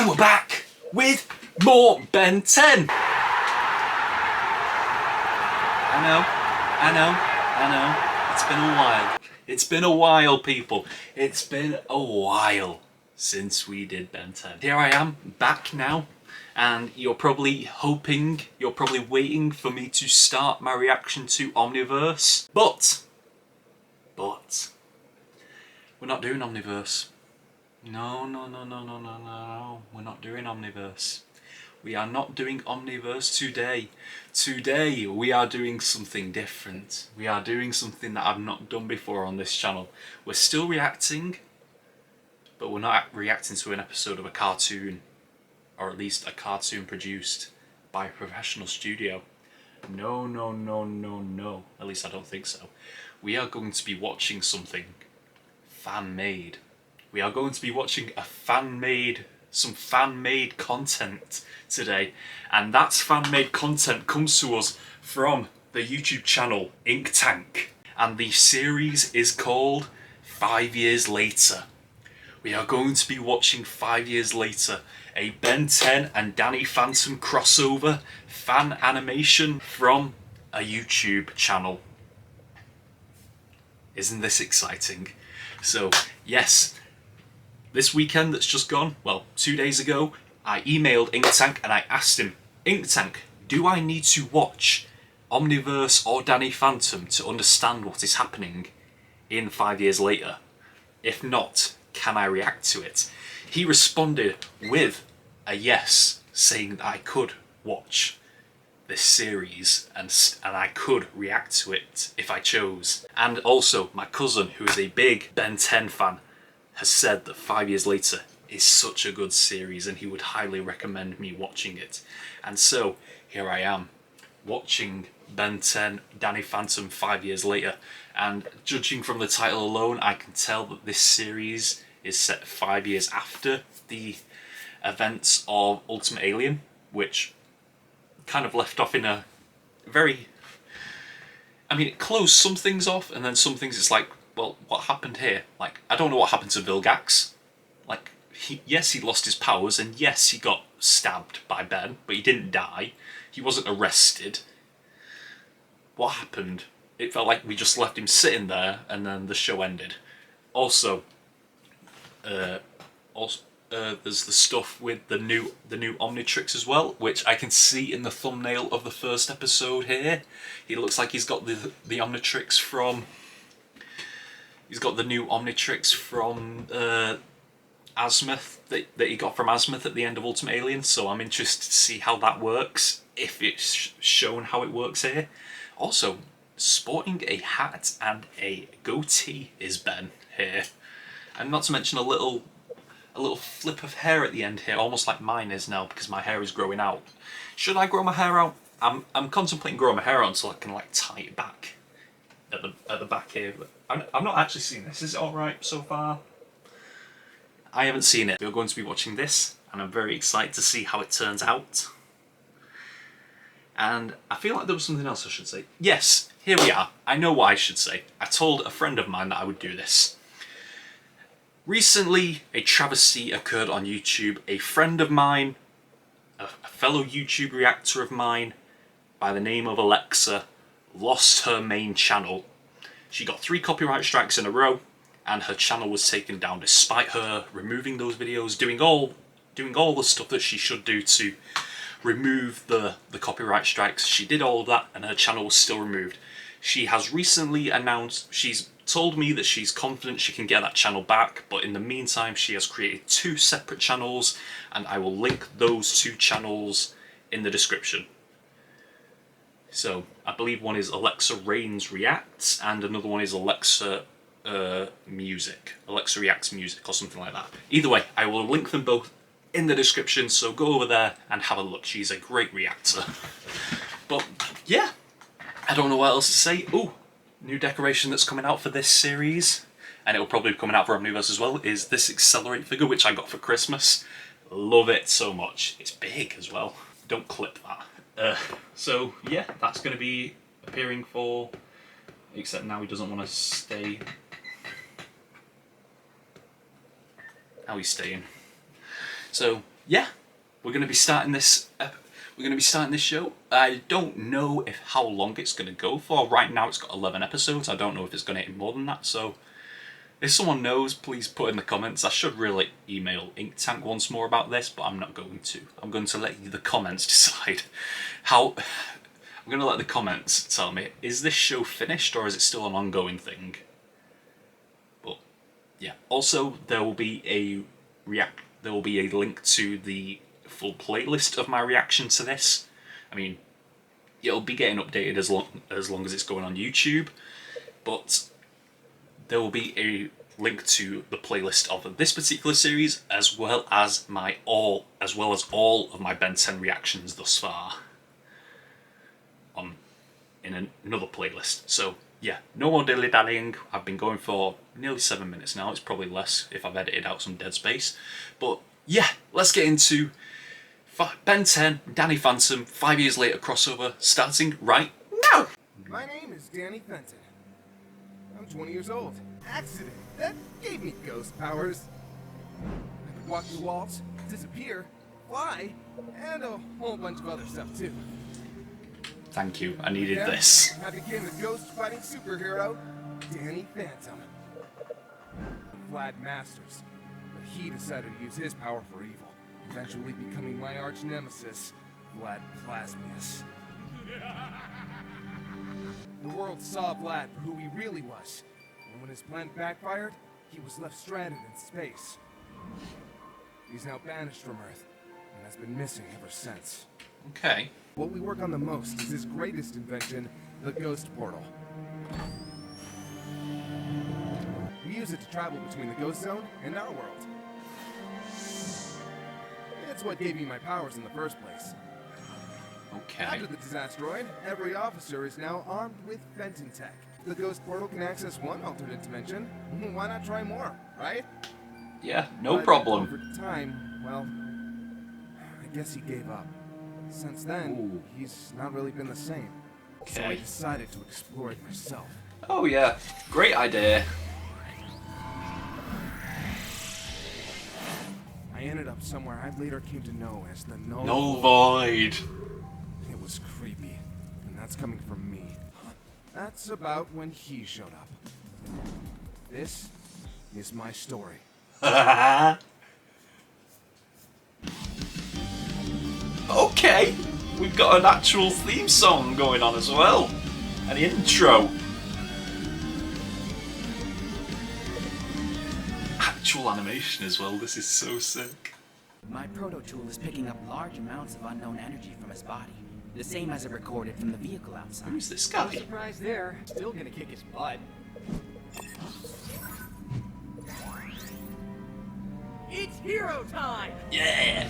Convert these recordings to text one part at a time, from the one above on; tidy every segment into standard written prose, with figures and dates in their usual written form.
And we're back with more Ben 10. I know. It's been a while. It's been a while, people. It's been a while since we did Ben 10. Here I am, back now. And you're probably waiting for me to start my reaction to Omniverse. But, we're not doing Omniverse. No. We're not doing Omniverse. We are not doing Omniverse today. Today we are doing something different. We are doing something that I've not done before on this channel. We're still reacting, but we're not reacting to an episode of a cartoon, or at least a cartoon produced by a professional studio. No. At least I don't think so. We are going to be watching something fan-made. We are going to be watching some fan-made content today, and that fan-made content comes to us from the YouTube channel Ink Tank, and the series is called 5 Years Later. We are going to be watching 5 Years Later, a Ben 10 and Danny Phantom crossover fan animation from a YouTube channel. Isn't this exciting? So yes, this weekend that's just gone, well, 2 days ago, I emailed Ink Tank and I asked him, Ink Tank, do I need to watch Omniverse or Danny Phantom to understand what is happening in 5 Years Later? If not, can I react to it? He responded with a yes, saying that I could watch this series and I could react to it if I chose. And also, my cousin, who is a big Ben 10 fan, has said that 5 Years Later is such a good series and he would highly recommend me watching it. And so, here I am, watching Ben 10, Danny Phantom 5 Years Later. And judging from the title alone, I can tell that this series is set 5 years after the events of Ultimate Alien, which kind of left off in a very... I mean, it closed some things off, and then some things it's like, well, what happened here? Like, I don't know what happened to Vilgax. Like, yes, he lost his powers, and yes, he got stabbed by Ben, but he didn't die. He wasn't arrested. What happened? It felt like we just left him sitting there, and then the show ended. Also, there's the stuff with the new Omnitrix as well, which I can see in the thumbnail of the first episode here. He looks like he's got the Omnitrix from... He's got the new Omnitrix from Azimuth, that he got from Azimuth at the end of Ultimate Alien, so I'm interested to see how that works, if it's shown how it works here. Also, sporting a hat and a goatee is Ben here. And not to mention a little flip of hair at the end here, almost like mine is now, because my hair is growing out. Should I grow my hair out? I'm contemplating growing my hair out until I can like tie it back at the back here, but I've not actually seen this. Is it alright so far? I haven't seen it. We're going to be watching this, and I'm very excited to see how it turns out. And I feel like there was something else I should say. Yes, here we are. I know what I should say. I told a friend of mine that I would do this. Recently, a travesty occurred on YouTube. A friend of mine, a fellow YouTube reactor of mine, by the name of Alexa, lost her main channel. She got 3 copyright strikes in a row, and her channel was taken down despite her removing those videos, doing all the stuff that she should do to remove the copyright strikes. She did all of that, and her channel was still removed. She has recently announced, she's told me that she's confident she can get that channel back, but in the meantime she has created 2 separate channels, and I will link those 2 channels in the description. So I believe one is Alexa Reigns Reacts and another one is Alexa Music. Alexa Reacts Music or something like that. Either way, I will link them both in the description, so go over there and have a look. She's a great reactor. But yeah, I don't know what else to say. Ooh, new decoration that's coming out for this series, and it'll probably be coming out for Omniverse as well, is this Accelerate figure, which I got for Christmas. Love it so much. It's big as well. Don't clip that. So yeah, that's going to be appearing for... Except now he doesn't want to stay. Now he's staying. So yeah, we're going to be starting this. We're going to be starting this show. I don't know how long it's going to go for. Right now, it's got 11 episodes. I don't know if it's going to hit more than that. So, if someone knows, please put in the comments. I should really email Ink Tank once more about this, but I'm not going to. I'm going to let the comments decide how. I'm going to let the comments tell me, is this show finished or is it still an ongoing thing? But yeah. Also, there will be a link to the full playlist of my reaction to this. I mean, it'll be getting updated as long as it's going on YouTube, but there will be a link to the playlist of this particular series as well as all of my Ben 10 reactions thus far in another playlist. So yeah, no more dilly-dallying. I've been going for nearly 7 minutes now. It's probably less if I've edited out some dead space. But yeah, let's get into Ben 10, Danny Phantom, 5 years later crossover, starting right now. My name is Danny Fenton. I'm 20 years old. Accident. That gave me ghost powers. I could walk through walls, disappear, fly, and a whole bunch of other stuff too. Thank you, I needed this. I became the ghost-fighting superhero, Danny Phantom. Vlad Masters, but he decided to use his power for evil, eventually becoming my arch-nemesis, Vlad Plasmius. The world saw Vlad for who he really was, and when his plan backfired, he was left stranded in space. He's now banished from Earth, and has been missing ever since. Okay. What we work on the most is his greatest invention, the Ghost Portal. We use it to travel between the Ghost Zone and our world. It's what gave me my powers in the first place. Okay. After the disasteroid, every officer is now armed with Fenton tech. The Ghost Portal can access one alternate dimension. Why not try more, right? Yeah, no But problem. over time, well, I guess he gave up. Since then, he's not really been the same. So I Okay. decided to explore it myself. Oh yeah, great idea. I ended up somewhere I later came to know as the Null. Null Void. It was creepy, and that's coming from me. That's about when he showed up. This is my story. Okay, we've got an actual theme song going on as well. An intro. Actual animation as well, this is so sick. My proto-tool is picking up large amounts of unknown energy from his body, the same as it recorded from the vehicle outside. Who's this guy? Surprise there. Still gonna kick his butt. It's hero time! Yeah!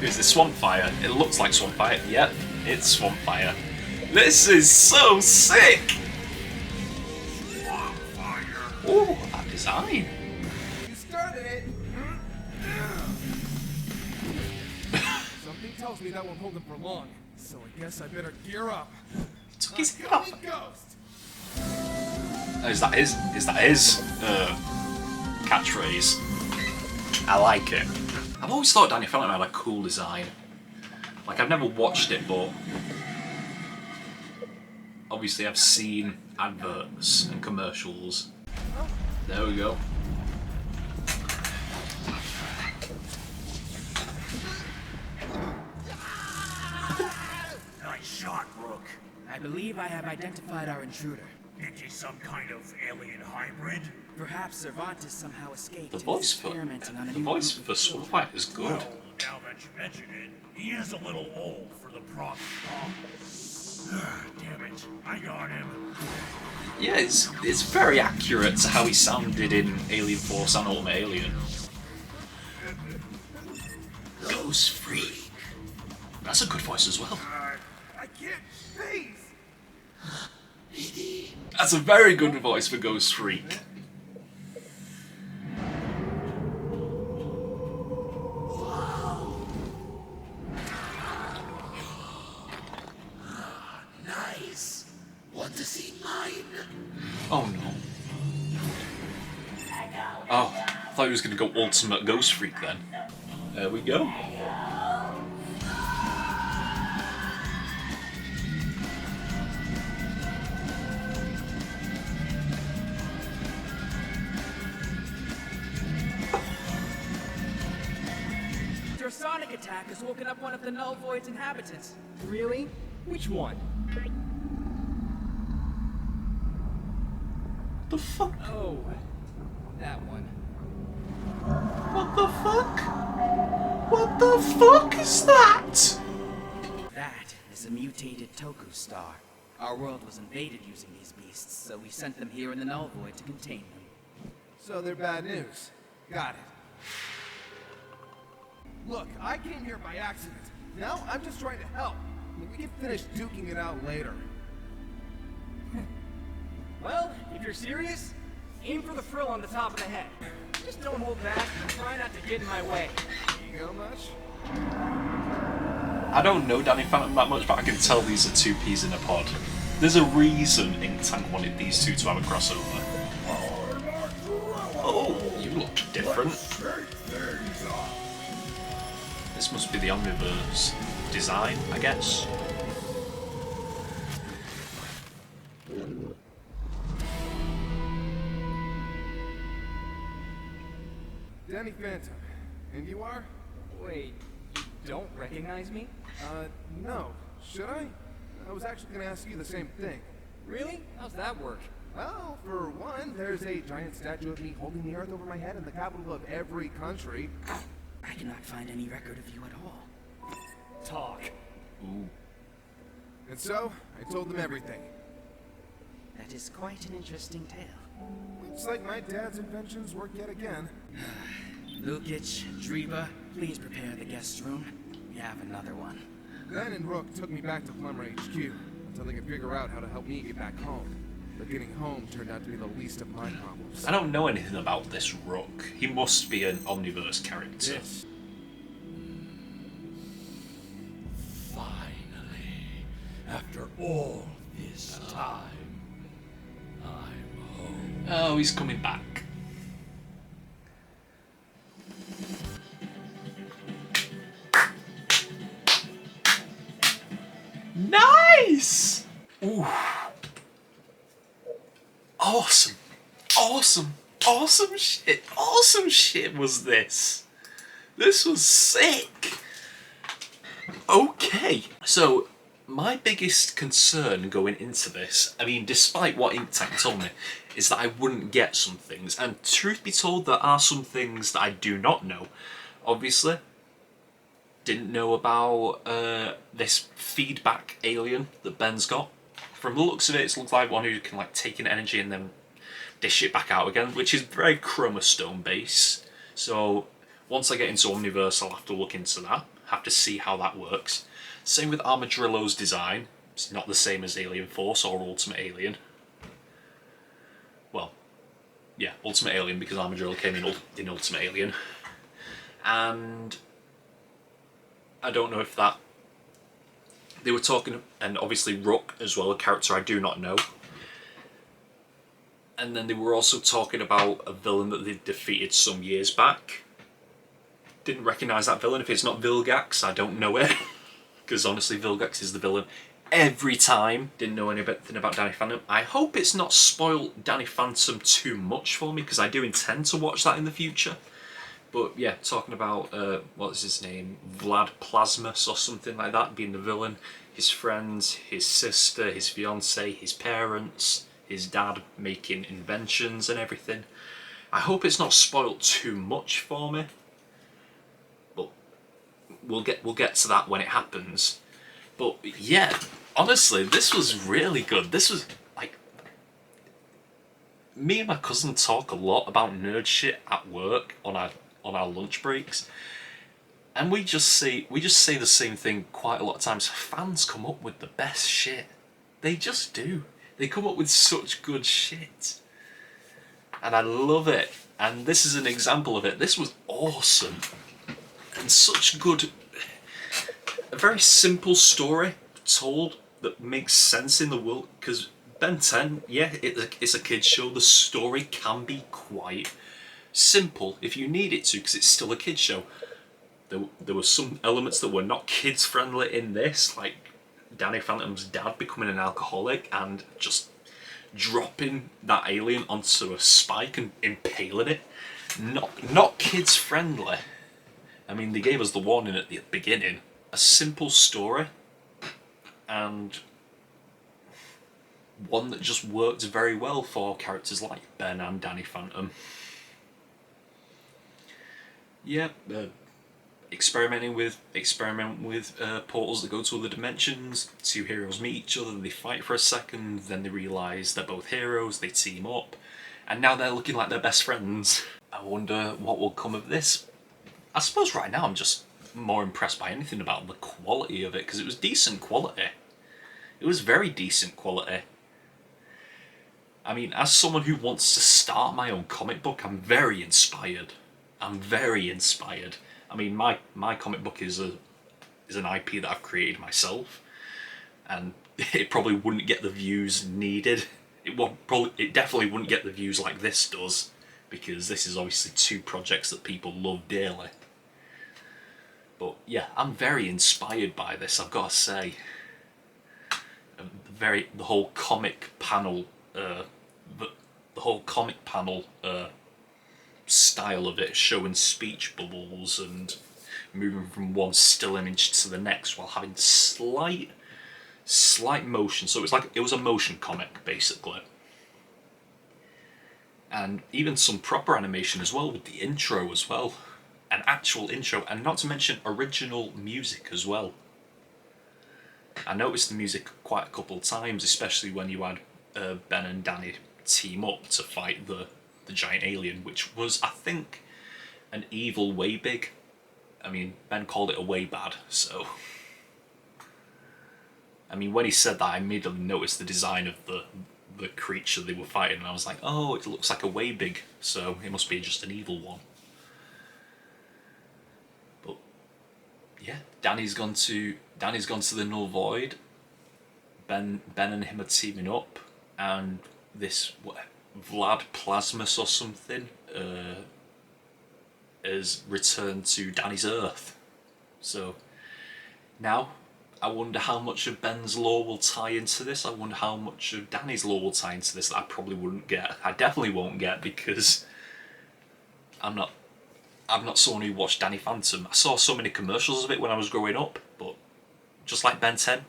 Who's this? Swampfire. It looks like Swampfire. Yep, it's Swampfire. This is so sick! Swampfire. Ooh, that design. You started it! Something tells me that won't hold him for long, so I guess I better gear up. He took his head off. Ghost! Is that his catchphrase? I like it. I've always thought Danny Phantom had a cool design. Like, I've never watched it, but obviously I've seen adverts and commercials. There we go. Nice shot, Rook. I believe I have identified our intruder. Is he some kind of alien hybrid? Perhaps Cervantes somehow escaped The and voice is for experimenting on a the new voice group for of children. Swampfire is good. Well, now that you mention it, he is a little old for the problem. Damn it, I got him. Yeah, it's very accurate to how he sounded in Alien Force and Ultimate Alien. Ghost Freak. That's a good voice as well. I can't face! That's a very good voice for Ghost Freak. Nice. Want to see mine? Oh no. Oh, I thought he was going to go Ultimate Ghost Freak then. There we go. Your sonic attack has woken up one of the Null Void's inhabitants. Really? Which one? The fuck? Oh, that one. What the fuck? What the fuck is that? That is a mutated Toku star. Our world was invaded using these beasts, so we sent them here in the Null Void to contain them. So they're bad news. Got it. Look, I came here by accident. Now I'm just trying to help. We can finish duking it out later. Well, if you're serious, aim for the frill on the top of the head. Just don't hold back and try not to get in my way. Ego much? I don't know Danny Phantom that much, but I can tell these are two peas in a pod. There's a reason Ink Tank wanted these two to have a crossover. Oh, you look different. This must be the Omniverse design, I guess. Danny Phantom. And you are? Wait, you don't recognize me? No. Should I? I was actually gonna ask you the same thing. Really? How's that work? Well, for one, there's a giant statue of me holding the earth over my head in the capital of every country. I cannot find any record of you at all. Talk. Ooh. And so, I told them everything. That is quite an interesting tale. Looks like my dad's inventions work yet again. Lukic, Driba, please prepare the guest room. We have another one. Glenn and Rook took me back to Plumber HQ until they could figure out how to help me get back home. But getting home turned out to be the least of my problems. I don't know anything about this Rook. He must be an Omniverse character. Yes. Finally, after all this time, I'm home. Oh, he's coming back. Nice! Ooh. Awesome. Awesome. Awesome shit. Awesome shit was this. This was sick. Okay. So, my biggest concern going into this, I mean, despite what Ink Tank told me, is that I wouldn't get some things. And truth be told, there are some things that I do not know. Obviously, didn't know about this feedback alien that Ben's got. From the looks of it, it looks like one who can like take in energy and then dish it back out again, which is very chromostone based. So once I get into Omniverse, I'll have to look into that, have to see how that works. Same with Armadillo's design. It's not the same as Alien Force or Ultimate Alien. Well, yeah, Ultimate Alien, because Armadillo came in Ultimate Alien. And I don't know if that... They were talking, and obviously Rook as well, a character I do not know. And then they were also talking about a villain that they defeated some years back. Didn't recognise that villain. If it's not Vilgax, I don't know it. Because honestly, Vilgax is the villain every time. Didn't know anything about Danny Phantom. I hope it's not spoiled Danny Phantom too much for me, because I do intend to watch that in the future. But yeah, talking about, what is his name? Vlad Plasmus or something like that, being the villain. His friends, his sister, his fiancée, his parents, his dad making inventions and everything. I hope it's not spoiled too much for me. But we'll get to that when it happens. But yeah, honestly, this was really good. This was like... Me and my cousin talk a lot about nerd shit at work on our lunch breaks, and we just say the same thing quite a lot of times. Fans come up with the best shit. They just do. They come up with such good shit, and I love it. And this is an example of it. This was awesome, and such good, a very simple story told that makes sense in the world. Because Ben 10, yeah, it's a kids show. The story can be quite simple if you need it to, because it's still a kids show. there were some elements that were not kids friendly in this, like Danny Phantom's dad becoming an alcoholic and just dropping that alien onto a spike and impaling it. Not kids friendly. I mean, they gave us the warning at the beginning. A simple story, and one that just worked very well for characters like Ben and Danny Phantom. Yeah, experiment with portals that go to other dimensions. Two heroes meet each other, they fight for a second, then they realise they're both heroes, they team up, and now they're looking like they're best friends. I wonder what will come of this. I suppose right now I'm just more impressed by anything about the quality of it, because it was decent quality. It was very decent quality. I mean, as someone who wants to start my own comic book, I'm very inspired. I'm very inspired. I mean, my comic book is an IP that I've created myself, and it probably wouldn't get the views needed. It definitely wouldn't get the views like this does, because this is obviously two projects that people love dearly. But yeah, I'm very inspired by this, I've got to say. The whole comic panel, style of it, showing speech bubbles and moving from one still image to the next while having slight motion. So it was a motion comic basically, and even some proper animation as well with the intro as well, an actual intro, and not to mention original music as well. I noticed the music quite a couple of times, especially when you had Ben and Danny team up to fight the giant alien, which was, I think, an evil way big. I mean, Ben called it a way bad, so... I mean, when he said that, I immediately noticed the design of the creature they were fighting, and I was like, oh, it looks like a way big, so it must be just an evil one. But, yeah, Danny's gone to the Null Void. Ben and him are teaming up, and this Vlad Plasmus or something has returned to Danny's Earth. So now I wonder how much of Ben's lore will tie into this. I wonder how much of Danny's lore will tie into this that I probably wouldn't get. I definitely won't get, because I'm not someone who watched Danny Phantom. I saw so many commercials of it when I was growing up, but just like Ben 10,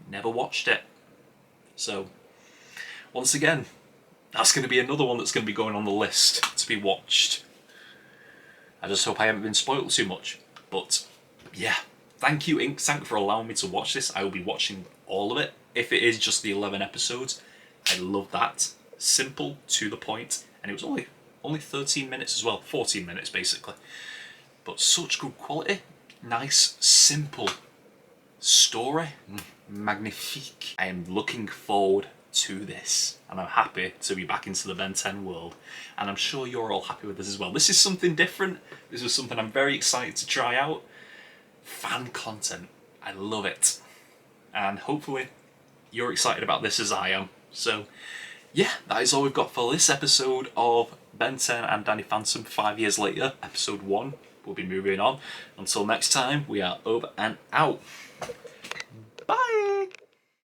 never watched it. So once again, that's going to be another one that's going to be going on the list to be watched. I just hope I haven't been spoiled too much. But yeah, thank you Inktank for allowing me to watch this. I will be watching all of it. If it is just the 11 episodes, I love that. Simple, to the point, and it was only 13 minutes as well, 14 minutes basically. But such good quality, nice, simple story, magnifique. I am looking forward to this, and I'm happy to be back into the Ben 10 world, and I'm sure you're all happy with this as well. This is something different. This is something I'm very excited to try out. Fan content, I love it, and hopefully you're excited about this as I am. So yeah, that is all we've got for this episode of Ben 10 and Danny Phantom 5 years later, episode 1. We'll be moving on. Until next time, we are over and out. Bye!